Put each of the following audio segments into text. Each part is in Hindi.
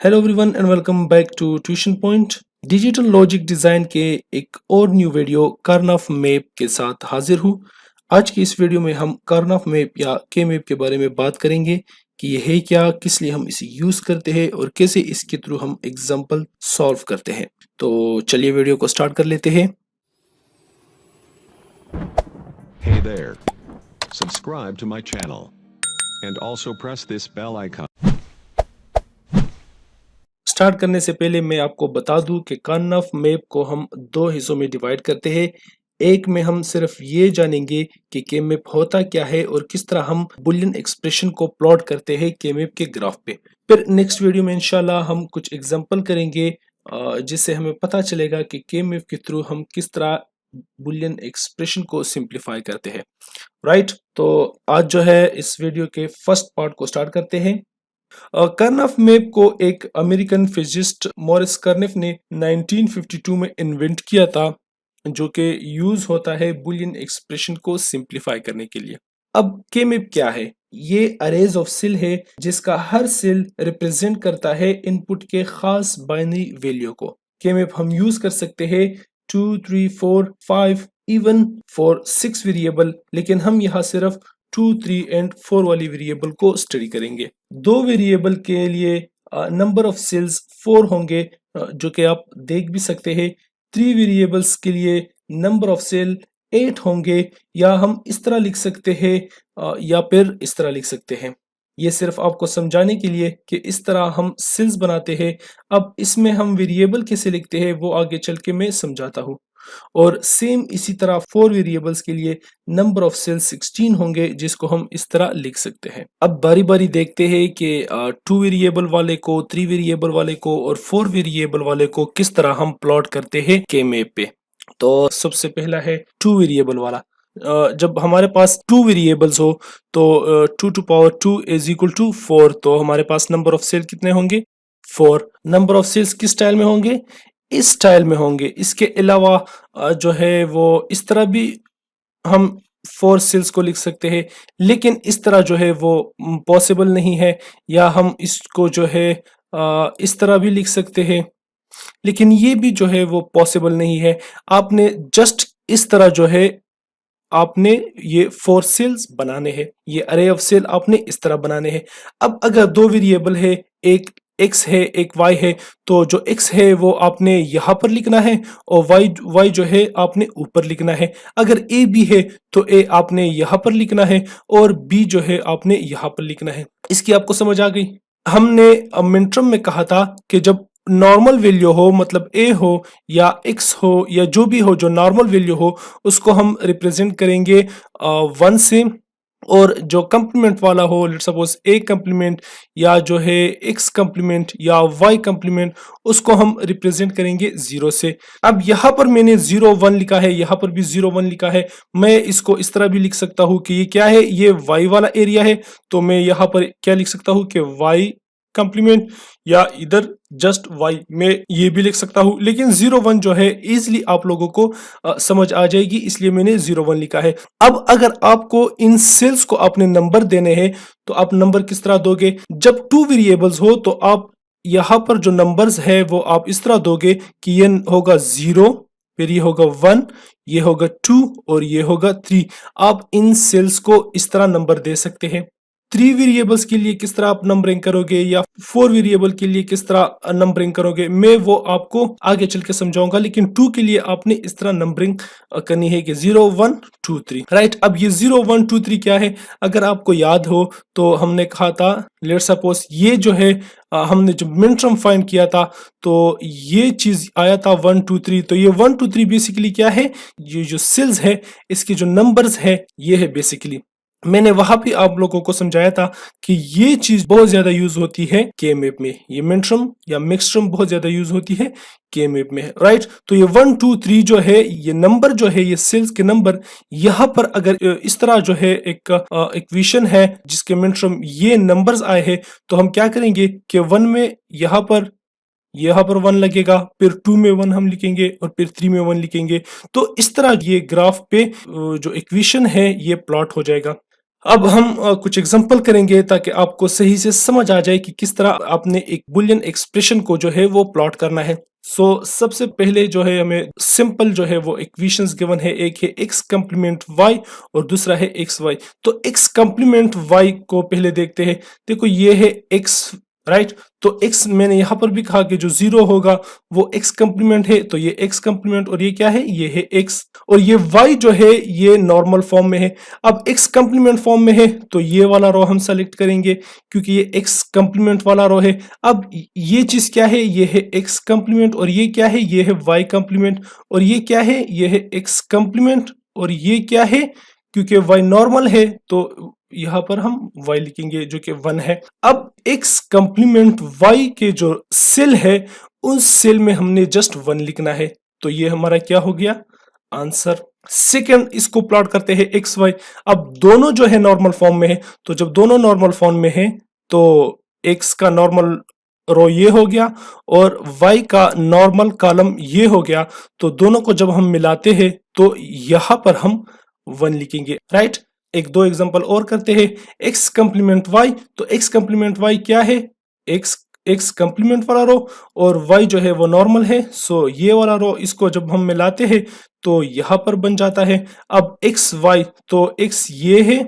Hello everyone and welcome back to tuition point. Digital logic design के एक और न्यू वीडियो कार्नफ मैप के साथ हाजिर हूँ। आज की इस वीडियो में हम कार्नफ मैप या के मैप के बारे में बात करेंगे कि ये है क्या, किस लिए हम इसे यूज़ करते हैं और कैसे इसके थ्रू हम एग्जाम्पल सॉल्व करते हैं। तो चलिए वीडियो को स्टार्ट कर लेते हैं। Hey there. Subscribe to my channel. And also press this bell icon. Start करने से पहले मैं आपको बता दूं कि कार्नफ मैप को हम दो हिस्सों में डिवाइड करते हैं। एक में हम सिर्फ ये जानेंगे कि के मैप होता क्या है और किस तरह हम बुलियन एक्सप्रेशन को प्लॉट करते हैं के मैप के ग्राफ पे। फिर नेक्स्ट वीडियो में इंशाल्लाह हम कुछ एग्जांपल करेंगे जिससे हमें पता चलेगा कि के मैप के थ्रू हम किस तरह बुलियन एक्सप्रेशन को सिंप्लीफाई करते हैं। राइट, तो आज जो है इस वीडियो के फर्स्ट पार्ट को स्टार्ट करते हैं। कर्नफ मैप को एक अमेरिकन फिजिस्ट मॉरिस कर्नफ ने 1952 में इन्वेंट किया था, जो कि यूज होता है बुलियन एक्सप्रेशन को सिंप्लीफाई करने के लिए। अब के मैप क्या है? ये अरेज ऑफ सेल है जिसका हर सेल रिप्रेजेंट करता है इनपुट के खास बाइनरी वैल्यू को। के मैप हम यूज कर सकते हैं 2, 3, 4, 5 इवन फॉर 6 वेरिएबल, लेकिन हम यहाँ सिर्फ 2, 3 एंड 4 वाली वेरिएबल को स्टडी करेंगे। दो वेरिएबल के लिए नंबर ऑफ सेल्स 4 होंगे, जो कि आप देख भी सकते हैं। 3 वेरिएबल्स के लिए नंबर ऑफ सेल 8 होंगे, या हम इस तरह लिख सकते हैं या फिर इस तरह लिख सकते हैं। ये सिर्फ आपको समझाने के लिए कि इस तरह हम सेल्स बनाते हैं। अब इसमें हम वेरिएबल कैसे लिखते हैं वो आगे चल के मैं समझाता हूँ। और सेम इसी तरह 4 वेरिएबल्स के लिए नंबर ऑफ सेल्स 16 होंगे, जिसको हम इस तरह लिख सकते हैं। अब बारी बारी देखते हैं कि 2 वेरिएबल वाले को, 3 वेरिएबल वाले को और 4 वेरिएबल वाले को किस तरह हम प्लॉट करते हैं के मैप पे। तो सबसे पहला है 2 वेरिएबल वाला। जब हमारे पास 2 वेरिएबल्स हो तो 2 two power 2 is equal to 4, तो हमारे पास नंबर ऑफ सेल कितने होंगे? 4। नंबर ऑफ सेल्स किस स्टाइल में होंगे? इस स्टाइल में होंगे। इसके अलावा जो है वो इस तरह भी हम 4 सेल्स को लिख सकते हैं, लेकिन इस तरह जो है वो पॉसिबल नहीं है। या हम इसको जो है इस तरह भी लिख सकते हैं, लेकिन ये भी जो है वो पॉसिबल नहीं है। आपने जस्ट इस तरह जो है आपने ये 4 सेल्स बनाने हैं, ये अरे ऑफ सेल आपने इस तरह बनाने हैं। अब अगर दो वेरिएबल है, एक x है एक y है, तो जो x है वो आपने यहाँ पर लिखना है और y जो है आपने ऊपर लिखना है। अगर a b है तो a आपने यहाँ पर लिखना है और b जो है आपने यहाँ पर लिखना है। इसकी आपको समझ आ गई? हमने मिनट्रम में कहा था कि जब नॉर्मल वैल्यू हो, मतलब a हो या x हो या जो भी हो, जो नॉर्मल वैल्यू हो, उसको हम रिप्रेजेंट करेंगे 1 से। और जो कंप्लीमेंट वाला हो, लेट्स सपोज a कंप्लीमेंट या जो है x कंप्लीमेंट या y कंप्लीमेंट, उसको हम रिप्रेजेंट करेंगे 0 से। अब यहाँ पर मैंने 0 1 लिखा है, यहाँ पर भी 0 1 लिखा है। मैं इसको इस तरह भी लिख सकता हूँ कि ये क्या है, ये y वाला एरिया है, तो मैं यहाँ पर क्या लिख सकता हूँ कि y कंप्लीमेंट, या इधर जस्ट y में ये भी लिख सकता हूँ। लेकिन 0 1 जो है इजिली आप लोगों को समझ आ जाएगी, इसलिए मैंने 0 1 लिखा है। अब अगर आपको इन सेल्स को अपने नंबर देने हैं तो आप नंबर किस तरह दोगे? जब 2 वेरिएबल्स हो तो आप यहाँ पर जो नंबर्स है वो आप इस तरह दोगे कि ये होगा 0, फिर ये होगा 1, ये होगा 2 और ये होगा 3। आप इन सेल्स को इस तरह नंबर दे सकते हैं। 3 वेरिएबल्स के लिए किस तरह आप नंबरिंग करोगे या 4 वेरिएबल के लिए किस तरह नंबरिंग करोगे, मैं वो आपको आगे चल के समझाऊंगा। लेकिन 2 के लिए आपने इस तरह नंबरिंग करनी है कि 0 1 2 3। राइट, अब ये 0 1 2 3 क्या है? अगर आपको याद हो तो हमने कहा था, लेट्स सपोज ये जो है हमने जब मिनटर्म फाइंड किया था तो ये चीज आया था 1 2 3। तो ये 1 2 3 बेसिकली क्या है? ये जो सेल्स है इसके जो नंबर्स है ये है बेसिकली। मैंने वहां भी आप लोगों को समझाया था कि ये चीज बहुत ज्यादा यूज होती है के मैप में। ये मिनटर्म या मिक्सटर्म बहुत ज्यादा यूज होती है के मैप में। राइट, तो ये 1 2 3 जो है, ये नंबर जो है, ये सेल्स के नंबर, यहाँ पर अगर इस तरह जो है एक इक्वेशन है जिसके मिनटर्म ये नंबर्स आए हैं, तो हम क्या करेंगे कि 1 में यहाँ पर 1 लगेगा, फिर 2 में 1 हम लिखेंगे और फिर 3 में 1 लिखेंगे। तो इस तरह ये ग्राफ पे जो इक्वेशन है ये प्लॉट हो जाएगा। अब हम कुछ एग्जांपल करेंगे ताकि आपको सही से समझ आ जाए कि किस तरह आपने एक बुलियन एक्सप्रेशन को जो है वो प्लॉट करना है। सबसे पहले जो है हमें सिंपल जो है वो इक्वेशंस गिवन है, एक है x कंप्लीमेंट y और दूसरा है xy। तो x कंप्लीमेंट y को पहले देखते हैं। देखो ये है x, राइट। तो x मैंने यहां पर भी कहा कि जो जीरो होगा वो x कंप्लीमेंट है, तो ये x कंप्लीमेंट, और ये क्या है, ये है x। और ये y जो है ये नॉर्मल फॉर्म में है। अब x कंप्लीमेंट फॉर्म में है तो ये वाला रो हम सेलेक्ट करेंगे क्योंकि ये x कंप्लीमेंट वाला रो है। अब ये चीज क्या है, ये है x कंप्लीमेंट, और ये क्या है, ये है y कंप्लीमेंट, और ये क्या है, ये है x कंप्लीमेंट, और ये क्या है, क्योंकि y नॉर्मल है तो यहाँ पर हम y लिखेंगे जो कि 1 है। अब x कंप्लीमेंट y के जो सेल है उस सेल में हमने जस्ट 1 लिखना है, तो ये हमारा क्या हो गया, आंसर। सेकंड, इसको प्लॉट करते हैं एक्स वाई। अब दोनों जो है नॉर्मल फॉर्म में है, तो जब दोनों नॉर्मल फॉर्म में है तो एक्स का नॉर्मल रो ये हो गया और y का नॉर्मल कॉलम ये हो गया। तो दोनों को जब हम मिलाते हैं तो यहां पर हम 1 लिखेंगे, राइट। एक दो एग्जांपल और करते हैं। x कंप्लीमेंट y, तो x कंप्लीमेंट y क्या है, x कंप्लीमेंट वाला रो और y जो है वो नॉर्मल है। ये वाला रो, इसको जब हम मिलाते हैं तो यहां पर बन जाता है। अब x y, तो x ये है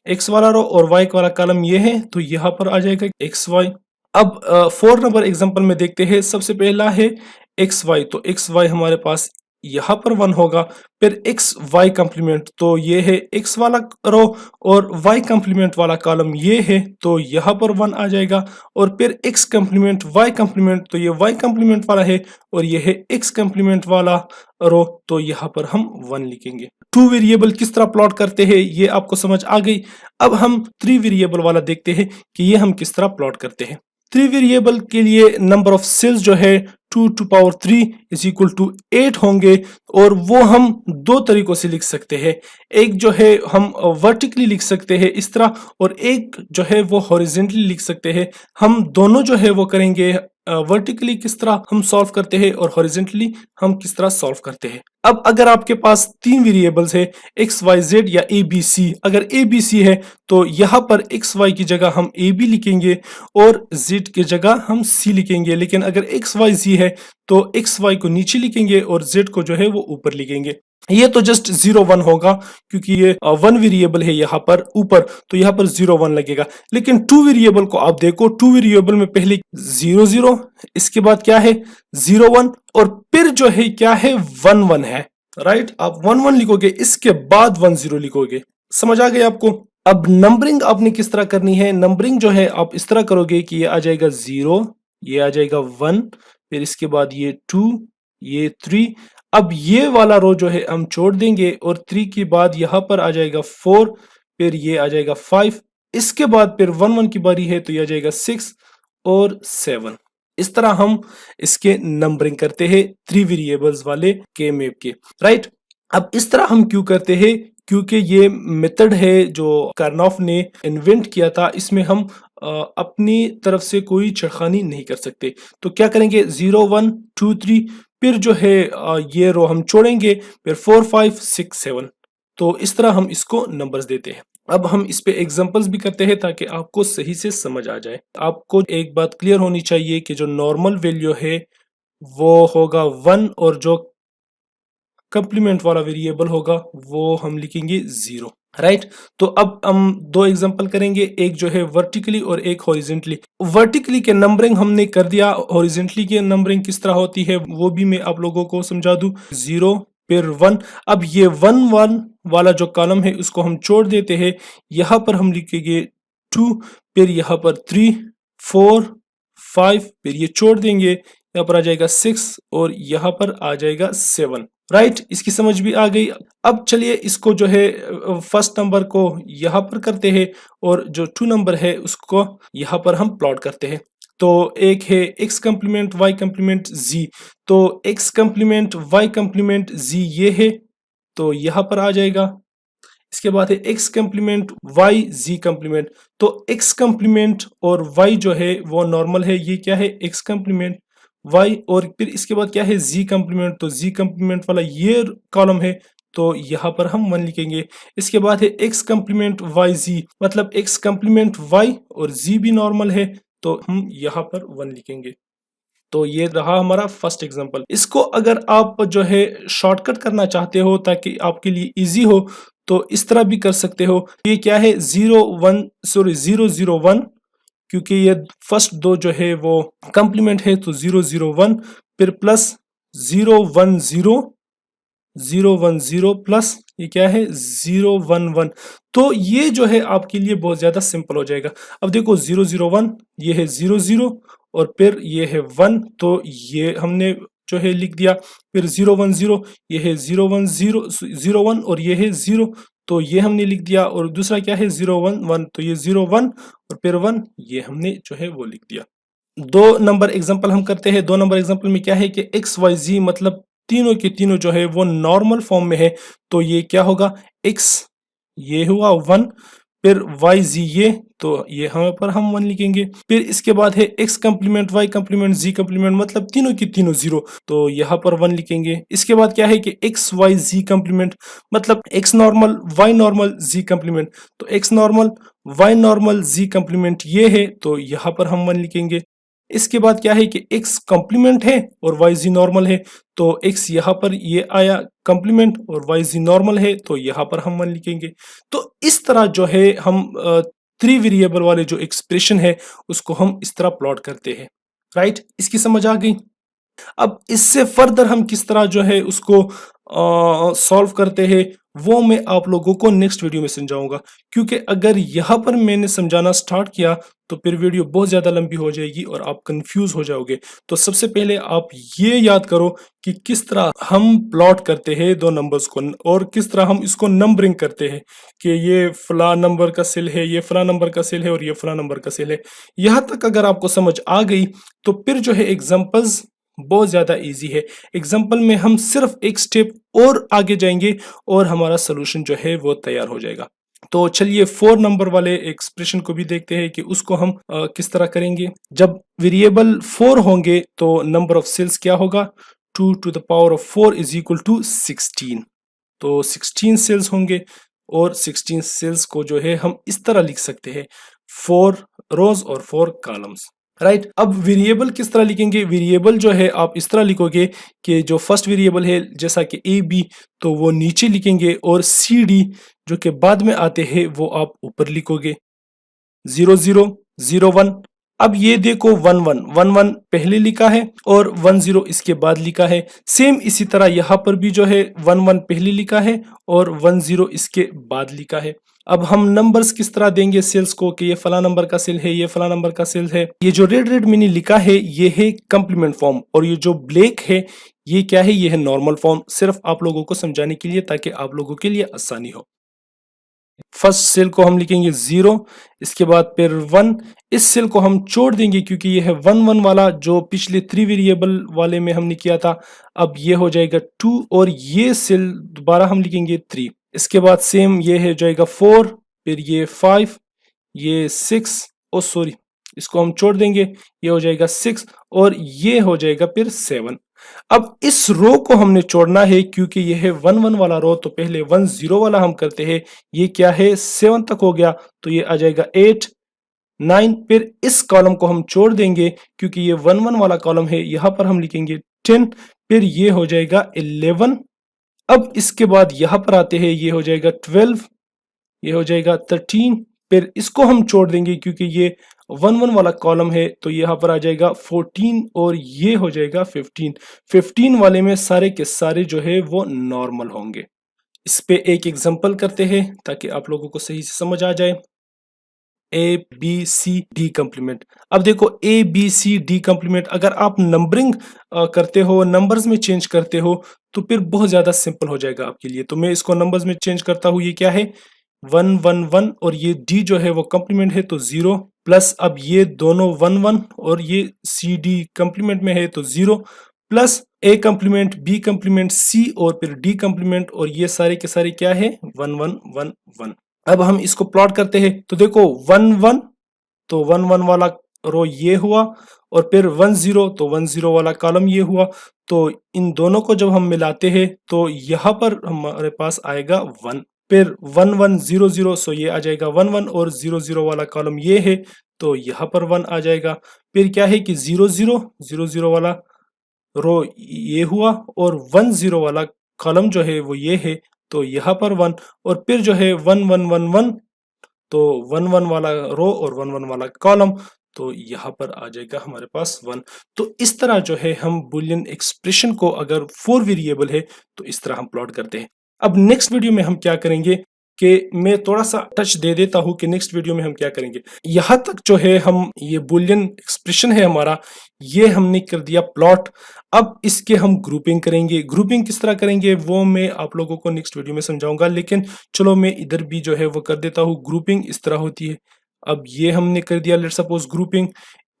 x वाला रो और y वाला कॉलम ये है, तो यहां पर आ जाएगा एक्स वाई। अब 4 नंबर एग्जांपल में देखते हैं। सबसे पहला है एक्स वाई, तो एक्स वाई हमारे पास यहाँ पर 1 होगा। फिर एक्स वाई कंप्लीमेंट, तो ये है एक्स वाला रो और वाई कंप्लीमेंट वाला कॉलम ये है, तो यहाँ पर 1 आ जाएगा। और फिर एक्स कंप्लीमेंट वाई कंप्लीमेंट, तो ये वाई कंप्लीमेंट वाला है और ये है एक्स कंप्लीमेंट वाला रो, तो यहाँ पर हम 1 लिखेंगे। 2 वेरिएबल किस तरह प्लॉट करते हैं ये आपको समझ आ गई। अब हम 3 वेरिएबल वाला देखते हैं कि ये हम किस तरह प्लॉट करते हैं। 3 वेरिएबल के लिए नंबर ऑफ सेल्स जो है 2 to power 3 is equal to 8 होंगे, और वो हम दो तरीकों से लिख सकते हैं। एक जो है हम वर्टिकली लिख सकते हैं इस तरह, और एक जो है वो हॉरिजेंटली लिख सकते हैं। हम दोनों जो है वो करेंगे। वर्टिकली किस तरह हम सॉल्व करते हैं और हॉरिजेंटली हम किस तरह सॉल्व करते हैं। अब अगर आपके पास 3 वेरिएबल्स है एक्स वाई जेड या ए बी सी, अगर ए बी सी है तो यहाँ पर एक्स वाई की जगह हम ए बी लिखेंगे और जेड की जगह हम सी लिखेंगे। लेकिन अगर एक्स वाई जी है तो एक्स वाई को नीचे लिखेंगे और जेड को जो है वो ऊपर लिखेंगे। ये तो जस्ट 0 1 होगा क्योंकि ये 1 वेरिएबल है यहाँ पर ऊपर, तो यहाँ पर 0 1 लगेगा। लेकिन 2 वेरिएबल को आप देखो, 2 वेरिएबल में पहले 0 0, इसके बाद क्या है 0 1, और फिर जो है क्या है 1 1 है, राइट। आप 1 1 लिखोगे, इसके बाद 1 0 लिखोगे। समझ आ गया आपको। अब नंबरिंग आपने किस तरह करनी है। नंबरिंग जो है आप इस तरह करोगे कि ये आ जाएगा 0, ये आ जाएगा 1, फिर इसके बाद ये 2, ये 3। अब ये वाला रो जो है हम छोड़ देंगे और 3 के बाद यहाँ पर आ जाएगा 4, फिर ये आ जाएगा 5, इसके बाद फिर 1 1 की बारी है तो ये आ जाएगा 6 और 7। इस तरह हम इसके नंबरिंग करते हैं 3 वेरिएबल्स वाले के मैप के, राइट। अब इस तरह हम क्यों करते हैं, क्योंकि ये मेथड है जो कार्नोफ ने इन्वेंट किया था। इसमें हम अपनी तरफ से कोई छेड़खानी नहीं कर सकते। तो क्या करेंगे 0 1 2 3, फिर जो है ये रो हम छोड़ेंगे, फिर 4 5 6 7। तो इस तरह हम इसको नंबर्स देते हैं। अब हम इस पे एग्जांपल्स भी करते हैं ताकि आपको सही से समझ आ जाए। आपको एक बात क्लियर होनी चाहिए कि जो नॉर्मल वैल्यू है वो होगा 1 और जो कंप्लीमेंट वाला वेरिएबल होगा वो हम लिखेंगे 0, राइट। तो अब हम दो एग्जांपल करेंगे, एक जो है वर्टिकली और एक हॉरिजेंटली। वर्टिकली के नंबरिंग हमने कर दिया, हॉरिजेंटली की नंबरिंग किस तरह होती है वो भी मैं आप लोगों को समझा दूं। 0 फिर 1। अब ये 1 1 वाला जो कॉलम है उसको हम छोड़ देते हैं, यहाँ पर हम लिखेंगे 2, फिर यहाँ पर 3 4 5, फिर ये छोड़ देंगे, यहाँ पर आ जाएगा 6 और यहाँ पर आ जाएगा 7, राइट। इसकी समझ भी आ गई। अब चलिए इसको जो है फर्स्ट नंबर को यहाँ पर करते हैं और जो 2 नंबर है उसको यहाँ पर हम प्लॉट करते हैं। तो एक है x complement y complement z, तो x complement y complement z ये है, तो यहाँ पर आ जाएगा। इसके बाद है x complement y z complement, तो x कंप्लीमेंट और y जो है वो नॉर्मल है, ये क्या है x कंप्लीमेंट y, और फिर इसके बाद क्या है z कंप्लीमेंट, तो z कंप्लीमेंट वाला ये कॉलम है, तो यहाँ पर हम 1 लिखेंगे। इसके बाद है x कम्प्लीमेंट y z, मतलब x कम्प्लीमेंट y और z भी नॉर्मल है, तो हम यहाँ पर 1 लिखेंगे। तो ये रहा हमारा फर्स्ट एग्जांपल। इसको अगर आप जो है शॉर्टकट करना चाहते हो ताकि आपके लिए इजी हो, तो इस तरह भी कर सकते हो। ये क्या है 0 0 1, क्योंकि ये फर्स्ट दो जो है वो कम्प्लीमेंट है, तो 0 0 1 फिर प्लस 0 1 0 0 1 0 प्लस ये क्या है 0 1 1। तो ये जो है आपके लिए बहुत ज्यादा सिंपल हो जाएगा। अब देखो 0 0 1 ये है 0 0 और फिर ये है 1, तो ये हमने जो है लिख दिया। फिर 0 1 0 ये है 0 1 0 0 1 और ये है 0, तो ये हमने लिख दिया। और दूसरा क्या है 0 1 1, तो ये 0 1 और फिर 1, ये हमने जो है वो लिख दिया। 2 नंबर एग्जांपल हम करते हैं। 2 नंबर एग्जांपल में क्या है कि एक्स वाई जी मतलब तीनों के तीनों जो है वो नॉर्मल फॉर्म में है, तो ये क्या होगा x ये हुआ 1, फिर y z ये, तो ये यहाँ पर हम 1 लिखेंगे। फिर इसके बाद है x complement y complement z complement मतलब तीनों की तीनों 0, तो यहाँ पर 1 लिखेंगे। इसके बाद क्या है कि x y z कम्प्लीमेंट मतलब x normal y normal z complement, तो x normal y normal z complement ये है, तो यहाँ पर हम 1 लिखेंगे। इसके बाद क्या है कि x कॉम्प्लीमेंट है और y z नॉर्मल है, तो x यहाँ पर ये आया कॉम्प्लीमेंट और y z नॉर्मल है, तो यहाँ पर हम 1 लिखेंगे। तो इस तरह जो है हम 3 वेरिएबल वाले जो एक्सप्रेशन है उसको हम इस तरह प्लॉट करते हैं। राइट, इसकी समझ आ गई। अब इससे फर्दर हम किस तरह जो है उसको सॉल्व करते हैं वो मैं आप लोगों को नेक्स्ट वीडियो में समझाऊंगा, क्योंकि अगर यहाँ पर मैंने समझाना स्टार्ट किया तो फिर वीडियो बहुत ज़्यादा लंबी हो जाएगी और आप कंफ्यूज हो जाओगे। तो सबसे पहले आप ये याद करो कि किस तरह हम प्लॉट करते हैं दो नंबर्स को और किस तरह हम इसको नंबरिंग करते हैं कि ये फला नंबर का सेल है, ये फला नंबर का सेल है और ये फला नंबर का सेल है। यहाँ तक अगर आपको समझ आ गई तो फिर जो है एग्जाम्पल्स बहुत ज़्यादा इजी है। एग्जाम्पल में हम सिर्फ एक स्टेप और आगे जाएंगे और हमारा सोल्यूशन जो है वो तैयार हो जाएगा। तो चलिए 4 नंबर वाले एक्सप्रेशन को भी देखते हैं कि उसको हम किस तरह करेंगे। जब वेरिएबल 4 होंगे तो नंबर ऑफ सेल्स क्या होगा, 2 to the power of 4 is equal to 16। तो 16 सेल्स होंगे और 16 सेल्स को जो है हम इस तरह लिख सकते हैं 4 रोज और 4 कॉलम्स। राइट, अब वेरिएबल किस तरह लिखेंगे। वेरिएबल जो है आप इस तरह लिखोगे कि जो फर्स्ट वेरिएबल है जैसा कि ए बी तो वो नीचे लिखेंगे और सी डी जो कि बाद में आते हैं वो आप ऊपर लिखोगे। 0 0 0 1, अब ये देखो 1 1 1 1 पहले लिखा है और 1 0 इसके बाद लिखा है। सेम इसी तरह यहाँ पर भी जो है 1 1 पहले लिखा है और 1 0 इसके बाद लिखा है। अब हम नंबर्स किस तरह देंगे सेल्स को कि ये फला नंबर का सेल है, ये फला नंबर का सेल है। ये जो रेड रेड मैंने लिखा है ये है कंप्लीमेंट फॉर्म और ये जो ब्लैक है ये क्या है, ये है नॉर्मल फॉर्म। सिर्फ आप लोगों को समझाने के लिए ताकि आप लोगों के लिए आसानी हो। फर्स्ट सेल को हम लिखेंगे 0, इसके बाद फिर 1, इस सेल को हम छोड़ देंगे क्योंकि ये है 1 1 वाला जो पिछले 3 वेरिएबल वाले में हमने किया था। अब ये हो जाएगा 2 और ये सेल दोबारा हम लिखेंगे 3। इसके बाद सेम ये है जाएगा 4, फिर ये 5, ये 6 और सॉरी इसको हम छोड़ देंगे, ये हो जाएगा 6 और ये हो जाएगा फिर 7। अब इस रो को हमने छोड़ना है क्योंकि ये है 1 1 वाला रो, तो पहले 1 0 वाला हम करते हैं। ये क्या है 7 तक हो गया, तो ये आ जाएगा 8 9, फिर इस कॉलम को हम छोड़ देंगे क्योंकि ये 1 1 वाला कॉलम है, यहाँ पर हम लिखेंगे 10, फिर ये हो जाएगा 11। अब इसके बाद यहाँ पर आते हैं, ये हो जाएगा 12, ये हो जाएगा 13, फिर इसको हम छोड़ देंगे क्योंकि ये 1 1 वाला कॉलम है, तो यहाँ पर आ जाएगा 14 और ये हो जाएगा 15। 15 वाले में सारे के सारे जो है वो नॉर्मल होंगे। इस पे एक एग्जांपल करते हैं ताकि आप लोगों को सही से समझ आ जाए। A B C D complement. अब देखो A B C D complement अगर आप नंबरिंग करते हो, नंबर्स में चेंज करते हो तो फिर बहुत ज्यादा सिंपल हो जाएगा आपके लिए। तो मैं इसको नंबर्स में चेंज करता हूँ। ये क्या है 1 1 1 और ये डी जो है वो कम्प्लीमेंट है तो 0 प्लस अब ये दोनों 1 1 और ये सी डी कम्प्लीमेंट में है तो 0 plus A complement B complement C और फिर डी कम्प्लीमेंट और ये सारे के सारे क्या है 1 1 1 1। अब हम इसको प्लॉट करते हैं तो देखो 1 1 तो 1 1 वाला रो ये हुआ और फिर 10 तो 10 वाला कॉलम ये हुआ। तो इन दोनों को जब हम मिलाते हैं तो यहाँ पर हमारे पास आएगा 1। फिर 1100 सो ये आ जाएगा 11 और 00 वाला कॉलम ये है तो यहाँ पर 1 आ जाएगा। फिर क्या है कि 00 वाला रो ये हुआ और 10 वाला कॉलम जो है वो ये है तो यहाँ पर 1 और फिर जो है 1111 तो 11 वाला रो और 11 वाला कॉलम तो यहाँ पर आ जाएगा हमारे पास 1। तो इस तरह जो है हम बुलियन एक्सप्रेशन को अगर 4 वेरिएबल है तो इस तरह हम प्लॉट करते हैं। अब नेक्स्ट वीडियो में हम क्या करेंगे कि मैं थोड़ा सा टच दे देता हूं कि नेक्स्ट वीडियो में हम क्या करेंगे। यहाँ तक जो है हम ये बुलियन एक्सप्रेशन है हमारा ये हमने कर दिया प्लॉट। अब इसके हम ग्रुपिंग करेंगे। ग्रुपिंग किस तरह करेंगे वो मैं आप लोगों को नेक्स्ट वीडियो में समझाऊंगा, लेकिन चलो मैं इधर भी जो है वो कर देता हूँ। ग्रुपिंग इस तरह होती है। अब ये हमने कर दिया लेट्स सपोज ग्रुपिंग,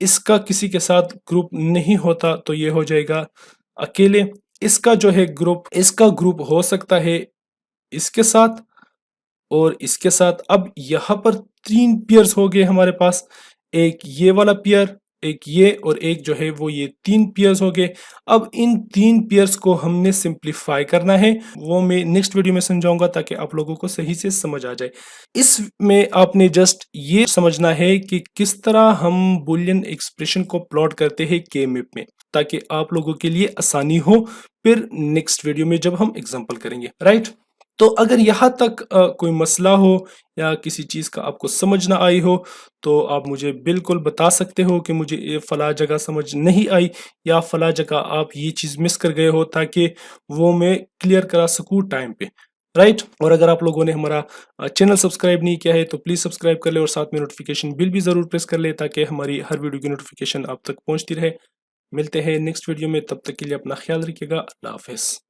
इसका किसी के साथ ग्रुप नहीं होता तो ये हो जाएगा अकेले। इसका जो है ग्रुप, इसका ग्रुप हो सकता है इसके साथ और इसके साथ। अब यहाँ पर 3 पेयर्स हो गए हमारे पास, एक ये वाला पेयर, एक ये और एक जो है वो ये 3 पेयर्स हो गए। अब इन 3 पेयर्स को हमने सिंप्लीफाई करना है, वो मैं नेक्स्ट वीडियो में समझाऊंगा ताकि आप लोगों को सही से समझ आ जाए। इसमें आपने जस्ट ये समझना है कि किस तरह हम बुलियन एक्सप्रेशन को प्लॉट करते हैं के मैप में, ताकि आप लोगों के लिए आसानी हो फिर नेक्स्ट वीडियो में जब हम एग्जाम्पल करेंगे, राइट। तो अगर यहाँ तक कोई मसला हो या किसी चीज़ का आपको समझ ना आई हो तो आप मुझे बिल्कुल बता सकते हो कि मुझे ये फ़ला जगह समझ नहीं आई या फ़ला जगह आप ये चीज़ मिस कर गए हो, ताकि वो मैं क्लियर करा सकूँ टाइम पे, राइट। और अगर आप लोगों ने हमारा चैनल सब्सक्राइब नहीं किया है तो प्लीज़ सब्सक्राइब कर ले और साथ में नोटिफिकेशन बिल भी ज़रूर प्रेस कर ले ताकि हमारी हर वीडियो की नोटिफिकेशन आप तक पहुँचती रहे। मिलते हैं नेक्स्ट वीडियो में, तब तक के लिए अपना ख्याल रखिएगा। अल्लाह हाफिज़।